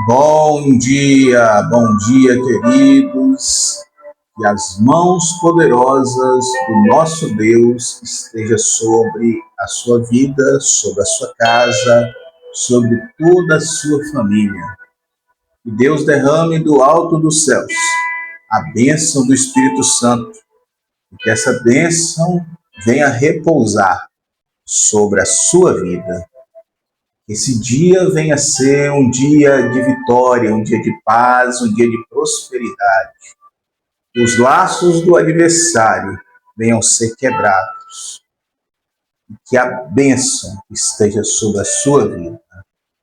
Bom dia, queridos. Que as mãos poderosas do nosso Deus estejam sobre a sua vida, sobre a sua casa, sobre toda a sua família. Que Deus derrame do alto dos céus a bênção do Espírito Santo e que essa bênção venha repousar sobre a sua vida. Esse dia venha ser um dia de vitória, um dia de paz, um dia de prosperidade. Que os laços do adversário venham ser quebrados. E que a bênção esteja sobre a sua vida.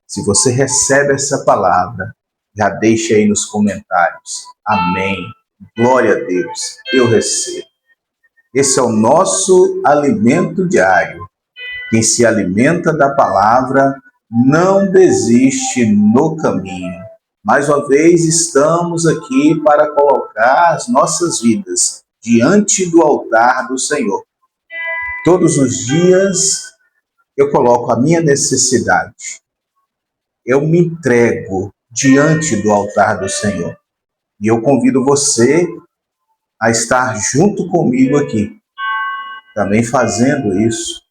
Se você recebe essa palavra, já deixa aí nos comentários. Amém. Glória a Deus. Eu recebo. Esse é o nosso alimento diário. Quem se alimenta da palavra não desiste no caminho. Mais uma vez, estamos aqui para colocar as nossas vidas diante do altar do Senhor. Todos os dias eu coloco a minha necessidade. Eu me entrego diante do altar do Senhor. E eu convido você a estar junto comigo aqui, também fazendo isso,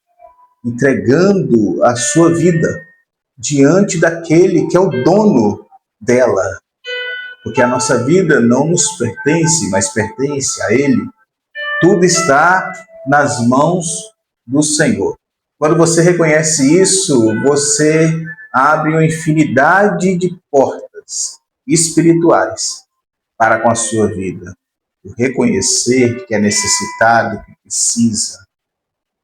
entregando a sua vida diante daquele que é o dono dela, porque a nossa vida não nos pertence, mas pertence a Ele. Tudo está nas mãos do Senhor. Quando você reconhece isso, você abre uma infinidade de portas espirituais para com a sua vida. O reconhecer que é necessitado, que precisa.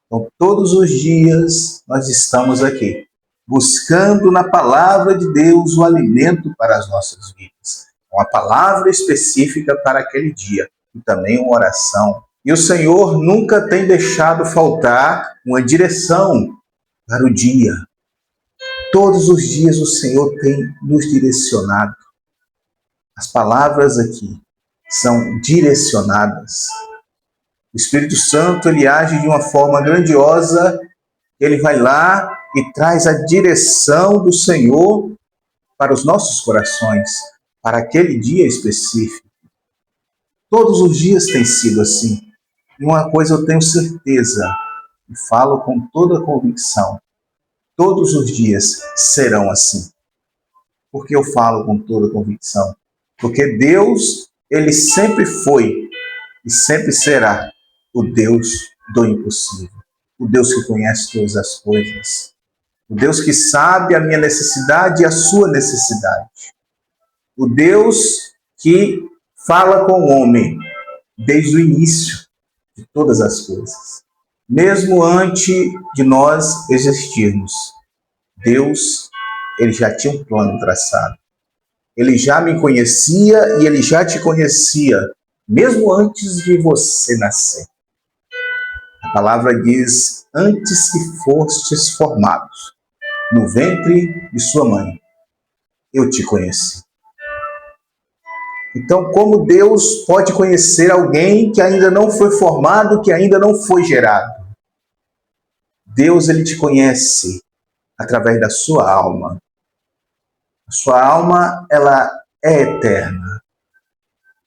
Então, todos os dias nós estamos aqui, buscando na palavra de Deus o alimento para as nossas vidas. Uma palavra específica para aquele dia e também uma oração. E o Senhor nunca tem deixado faltar uma direção para o dia. Todos os dias o Senhor tem nos direcionado. As palavras aqui são direcionadas. O Espírito Santo, ele age de uma forma grandiosa. Ele vai lá e traz a direção do Senhor para os nossos corações, para aquele dia específico. Todos os dias tem sido assim. E uma coisa eu tenho certeza, e falo com toda a convicção, todos os dias serão assim. Por que eu falo com toda a convicção? Porque Deus, ele sempre foi e sempre será o Deus do impossível. O Deus que conhece todas as coisas. O Deus que sabe a minha necessidade e a sua necessidade. O Deus que fala com o homem desde o início de todas as coisas. Mesmo antes de nós existirmos, Deus, ele já tinha um plano traçado. Ele já me conhecia e ele já te conhecia, mesmo antes de você nascer. A palavra diz, antes que fostes formados no ventre de sua mãe, eu te conheci. Então, como Deus pode conhecer alguém que ainda não foi formado, que ainda não foi gerado? Deus, ele te conhece através da sua alma. A sua alma, ela é eterna.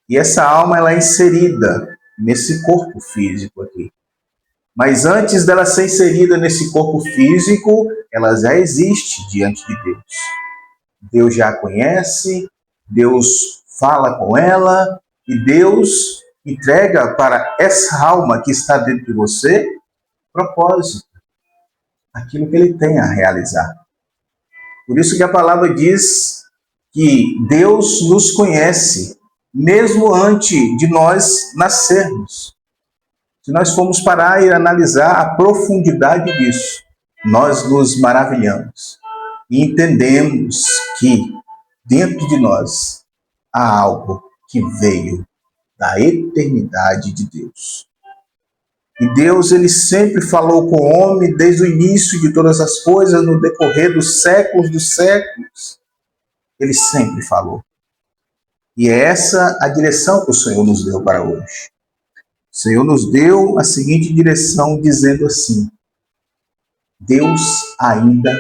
E essa alma, ela é inserida nesse corpo físico aqui. Mas antes dela ser inserida nesse corpo físico, ela já existe diante de Deus. Deus já a conhece, Deus fala com ela, e Deus entrega para essa alma que está dentro de você propósito, aquilo que ele tem a realizar. Por isso que a palavra diz que Deus nos conhece, mesmo antes de nós nascermos. Se nós formos parar e analisar a profundidade disso, nós nos maravilhamos e entendemos que dentro de nós há algo que veio da eternidade de Deus. E Deus, ele sempre falou com o homem desde o início de todas as coisas, no decorrer dos séculos. Ele sempre falou. E é essa a direção que o Senhor nos deu para hoje. O Senhor nos deu a seguinte direção, dizendo assim: Deus ainda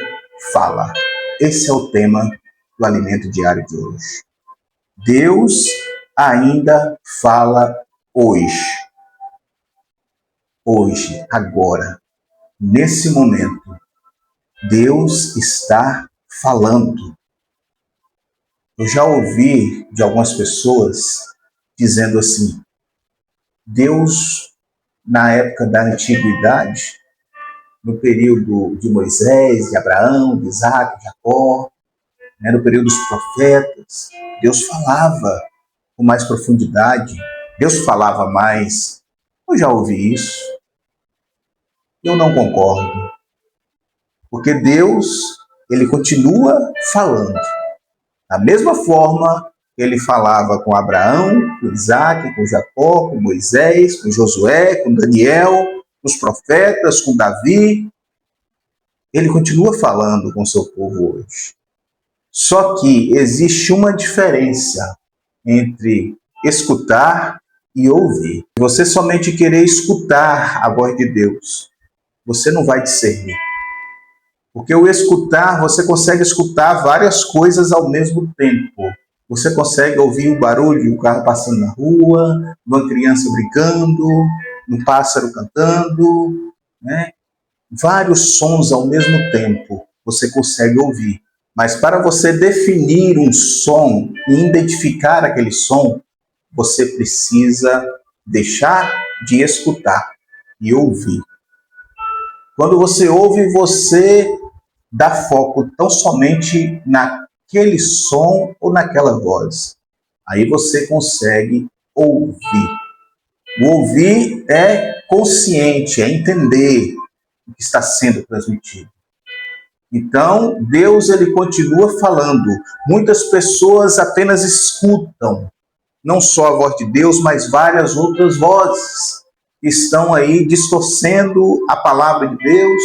fala. Esse é o tema do alimento diário de hoje. Deus ainda fala hoje. Hoje, agora, nesse momento, Deus está falando. Eu já ouvi de algumas pessoas dizendo assim: Deus, na época da antiguidade, no período de Moisés, de Abraão, de Isaac, de Jacó, no período dos profetas, Deus falava com mais profundidade, Deus falava mais. Eu já ouvi isso. Eu não concordo. Porque Deus, ele continua falando. Da mesma forma que ele falava com Abraão, com Isaac, com Jacó, com Moisés, com Josué, com Daniel, com os profetas, com Davi, ele continua falando com o seu povo hoje. Só que existe uma diferença entre escutar e ouvir. Se você somente querer escutar a voz de Deus, você não vai discernir. Porque o escutar, você consegue escutar várias coisas ao mesmo tempo. Você consegue ouvir o barulho de um carro passando na rua, uma criança brincando, um pássaro cantando, né? Vários sons ao mesmo tempo você consegue ouvir. Mas para você definir um som e identificar aquele som, você precisa deixar de escutar e ouvir. Quando você ouve, você dá foco tão somente naquele som ou naquela voz. Aí você consegue ouvir. O ouvir é consciente, é entender o que está sendo transmitido. Então, Deus, ele continua falando. Muitas pessoas apenas escutam, não só a voz de Deus, mas várias outras vozes que estão aí distorcendo a palavra de Deus,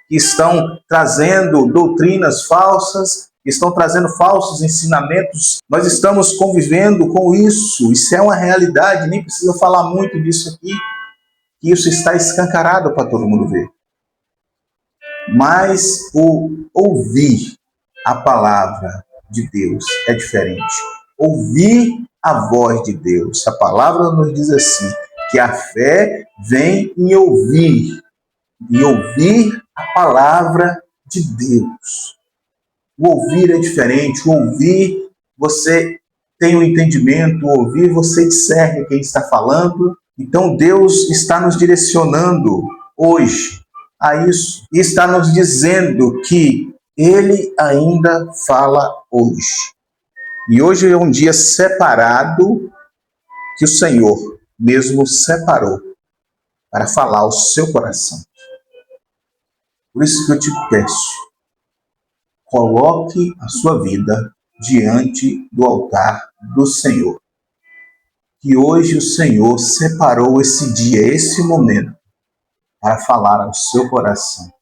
que estão trazendo doutrinas falsas, que estão trazendo falsos ensinamentos. Nós estamos convivendo com isso. Isso é uma realidade, nem precisa falar muito disso aqui, que isso está escancarado para todo mundo ver. Mas o ouvir a palavra de Deus é diferente. Ouvir a voz de Deus. A palavra nos diz assim, que a fé vem em ouvir, e ouvir a palavra de Deus. O ouvir é diferente. O ouvir, você tem um entendimento. O ouvir, você discerne quem está falando. Então Deus está nos direcionando hoje a isso, e está nos dizendo que ele ainda fala hoje. E hoje é um dia separado que o Senhor mesmo separou para falar ao seu coração. Por isso que eu te peço, coloque a sua vida diante do altar do Senhor. Que hoje o Senhor separou esse dia, esse momento, para falar ao seu coração.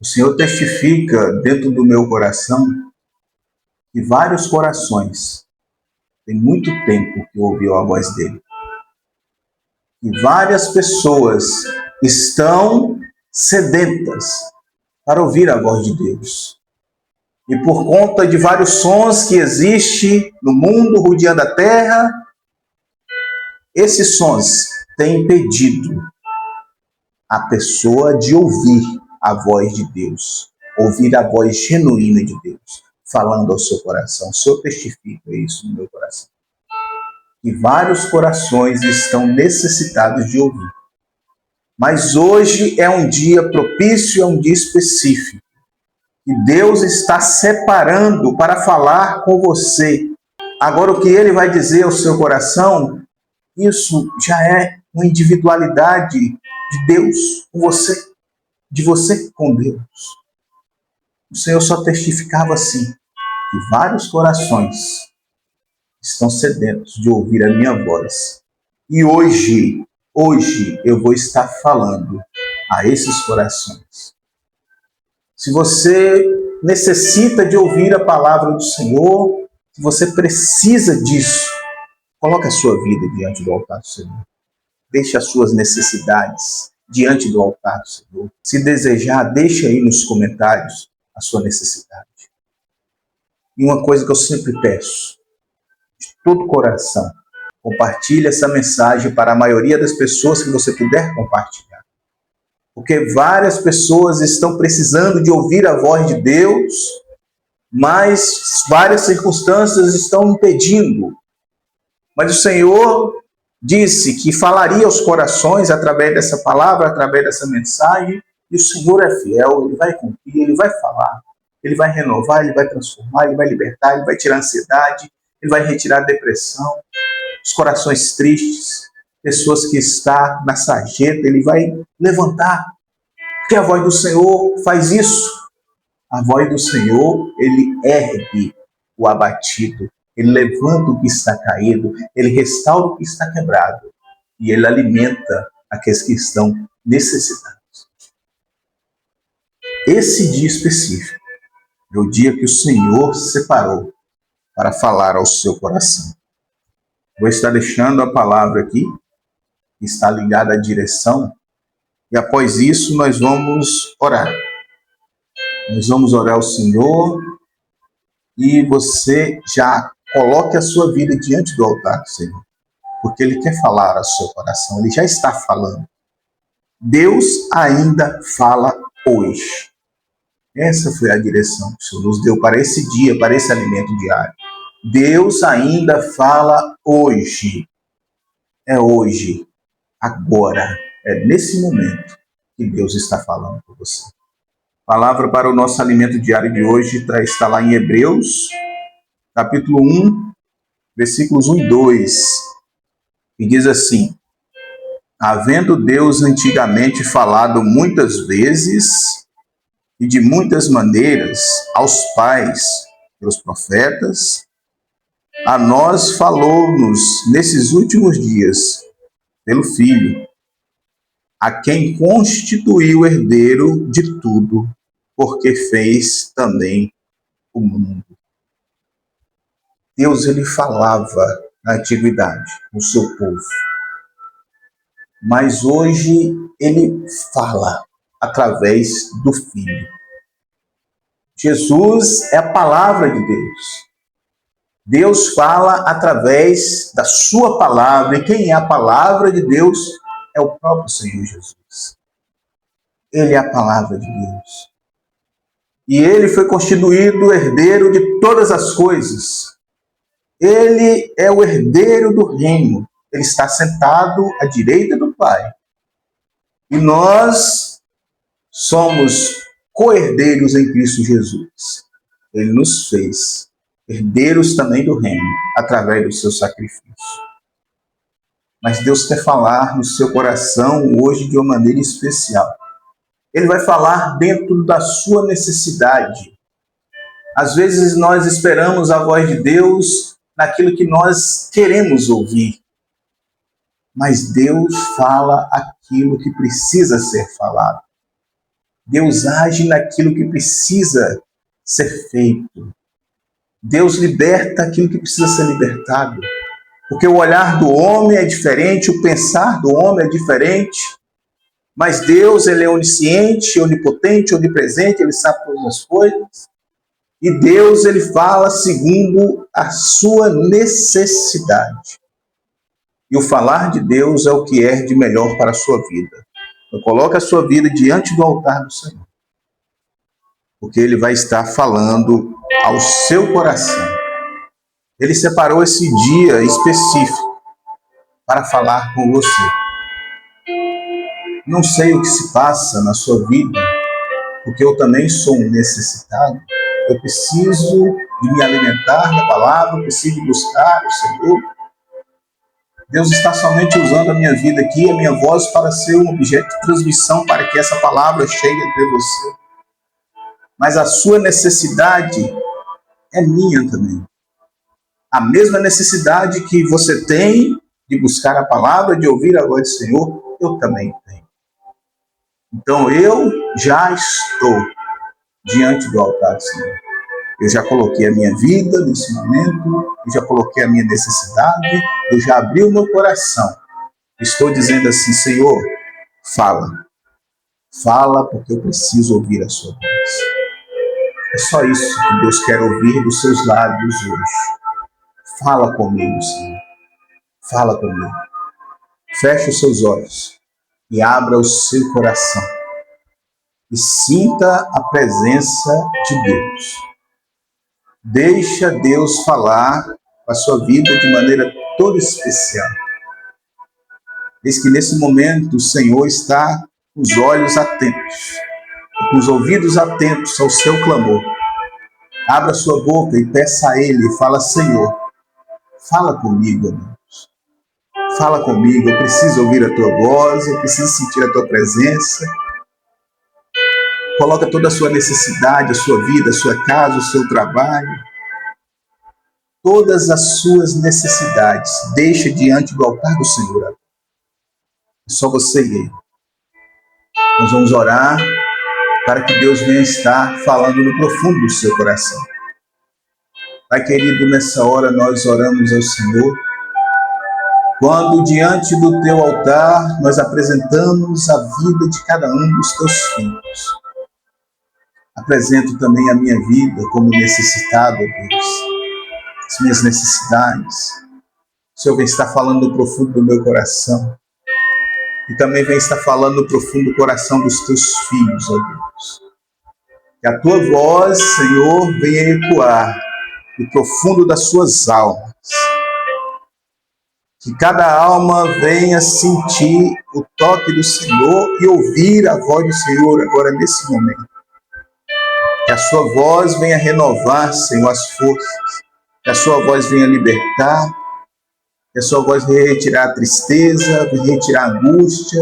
O Senhor testifica dentro do meu coração que vários corações tem muito tempo que ouviu a voz dele. E várias pessoas estão sedentas para ouvir a voz de Deus. E por conta de vários sons que existem no mundo, rodeando a terra, esses sons têm impedido a pessoa de ouvir a voz de Deus, ouvir a voz genuína de Deus, falando ao seu coração. O Senhor testifica isso no meu coração. E vários corações estão necessitados de ouvir. Mas hoje é um dia propício, é um dia específico. E Deus está separando para falar com você. Agora, o que Ele vai dizer ao seu coração, isso já é uma individualidade de Deus com você, de você com Deus. O Senhor só testificava assim, que vários corações estão sedentos de ouvir a minha voz. E hoje eu vou estar falando a esses corações. Se você necessita de ouvir a palavra do Senhor, se você precisa disso, coloque a sua vida diante do altar do Senhor. Deixe as suas necessidades diante do altar do Senhor. Se desejar, deixe aí nos comentários a sua necessidade. E uma coisa que eu sempre peço, de todo coração, compartilhe essa mensagem para a maioria das pessoas que você puder compartilhar. Porque várias pessoas estão precisando de ouvir a voz de Deus, mas várias circunstâncias estão impedindo. Mas o Senhor disse que falaria aos corações através dessa palavra, através dessa mensagem, e o Senhor é fiel, Ele vai cumprir, Ele vai falar, Ele vai renovar, Ele vai transformar, Ele vai libertar, Ele vai tirar a ansiedade, Ele vai retirar a depressão, os corações tristes, pessoas que estão na sarjeta, Ele vai levantar, porque a voz do Senhor faz isso. A voz do Senhor, Ele ergue o abatido, Ele levanta o que está caído, Ele restaura o que está quebrado e Ele alimenta aqueles que estão necessitados. Esse dia específico é o dia que o Senhor separou para falar ao seu coração. Vou estar deixando a palavra aqui, que está ligada à direção, e após isso nós vamos orar. Nós vamos orar ao Senhor e você já coloque a sua vida diante do altar do Senhor, porque Ele quer falar ao seu coração, Ele já está falando. Deus ainda fala hoje. Essa foi a direção que o Senhor nos deu para esse dia, para esse alimento diário. Deus ainda fala hoje. É hoje, agora, é nesse momento que Deus está falando com você. A palavra para o nosso alimento diário de hoje está lá em Hebreus, capítulo 1, versículos 1 e 2, e diz assim: havendo Deus antigamente falado muitas vezes e de muitas maneiras aos pais pelos profetas, a nós falou-nos nesses últimos dias pelo Filho, a quem constituiu herdeiro de tudo, porque fez também o mundo. Deus, Ele falava na antiguidade com o seu povo, mas hoje Ele fala através do Filho. Jesus é a palavra de Deus. Deus fala através da sua palavra, e quem é a palavra de Deus é o próprio Senhor Jesus. Ele é a palavra de Deus. E Ele foi constituído herdeiro de todas as coisas. Ele é o herdeiro do reino. Ele está sentado à direita do Pai. E nós somos co-herdeiros em Cristo Jesus. Ele nos fez herdeiros também do reino, através do seu sacrifício. Mas Deus quer falar no seu coração hoje de uma maneira especial. Ele vai falar dentro da sua necessidade. Às vezes nós esperamos a voz de Deus naquilo que nós queremos ouvir. Mas Deus fala aquilo que precisa ser falado. Deus age naquilo que precisa ser feito. Deus liberta aquilo que precisa ser libertado. Porque o olhar do homem é diferente, o pensar do homem é diferente. Mas Deus, Ele é onisciente, onipotente, onipresente, Ele sabe todas as coisas. E Deus, Ele fala segundo a sua necessidade. E o falar de Deus é o que é de melhor para a sua vida. Então, coloque a sua vida diante do altar do Senhor. Porque Ele vai estar falando ao seu coração. Ele separou esse dia específico para falar com você. Não sei o que se passa na sua vida, porque eu também sou um necessitado. Eu preciso de me alimentar da palavra, preciso de buscar o Senhor. Deus está somente usando a minha vida aqui, a minha voz, para ser um objeto de transmissão, para que essa palavra chegue até você. Mas a sua necessidade é minha também. A mesma necessidade que você tem de buscar a palavra, de ouvir a voz do Senhor, eu também tenho. Então eu já estou diante do altar do Senhor. Eu já coloquei a minha vida nesse momento, eu já coloquei a minha necessidade, eu já abri o meu coração. Estou dizendo assim: Senhor, fala. Fala, porque eu preciso ouvir a sua voz. É só isso que Deus quer ouvir dos seus lábios hoje. Fala comigo, Senhor. Fala comigo. Feche os seus olhos e abra o seu coração. E sinta a presença de Deus. Deixa Deus falar com a sua vida de maneira toda especial. Eis que nesse momento o Senhor está com os olhos atentos, com os ouvidos atentos ao seu clamor. Abra sua boca e peça a Ele, fala: Senhor, fala comigo, Deus. Fala comigo, eu preciso ouvir a tua voz, eu preciso sentir a tua presença. Coloca toda a sua necessidade, a sua vida, a sua casa, o seu trabalho, todas as suas necessidades, deixa diante do altar do Senhor. Só você e Ele. Nós vamos orar para que Deus venha estar falando no profundo do seu coração. Pai querido, nessa hora nós oramos ao Senhor, quando diante do teu altar nós apresentamos a vida de cada um dos teus filhos. Apresento também a minha vida como necessitado, Deus, as minhas necessidades. O Senhor vem estar falando no profundo do meu coração e também vem estar falando no profundo do coração dos teus filhos, ó Deus. Que a tua voz, Senhor, venha ecoar no profundo das suas almas. Que cada alma venha sentir o toque do Senhor e ouvir a voz do Senhor agora nesse momento. Que a sua voz venha renovar, Senhor, as forças. Que a sua voz venha libertar. Que a sua voz venha retirar a tristeza, venha retirar a angústia,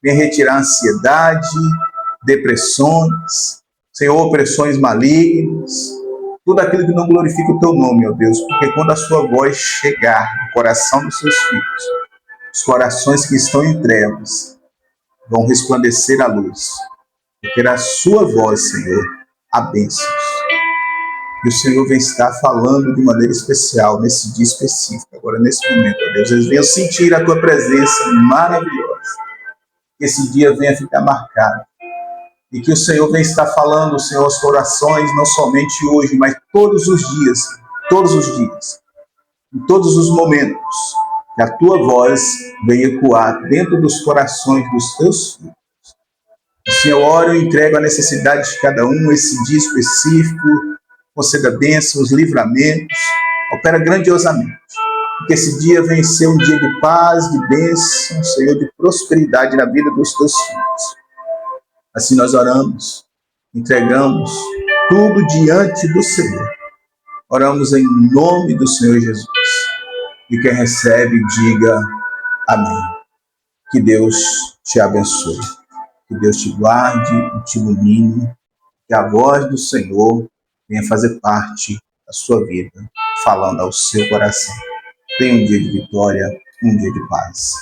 venha retirar a ansiedade, depressões, Senhor, opressões malignas. Tudo aquilo que não glorifica o teu nome, ó Deus, porque quando a sua voz chegar no coração dos seus filhos, os corações que estão em trevas vão resplandecer a luz, porque na sua voz, Senhor, há bênçãos. E o Senhor vem estar falando de maneira especial, nesse dia específico, agora nesse momento, ó Deus, eles venham sentir a tua presença maravilhosa, que esse dia venha ficar marcado. E que o Senhor venha estar falando, Senhor, aos corações, não somente hoje, mas todos os dias, em todos os momentos, que a tua voz venha ecoar dentro dos corações dos teus filhos. Senhor, eu oro e entrego a necessidade de cada um, esse dia específico, conceda bênçãos, livramentos, opera grandiosamente. Que esse dia venha ser um dia de paz, de bênção, Senhor, de prosperidade na vida dos teus filhos. Assim nós oramos, entregamos tudo diante do Senhor. Oramos em nome do Senhor Jesus. E quem recebe, diga amém. Que Deus te abençoe. Que Deus te guarde e te ilumine. Que a voz do Senhor venha fazer parte da sua vida, falando ao seu coração. Tenha um dia de vitória, um dia de paz.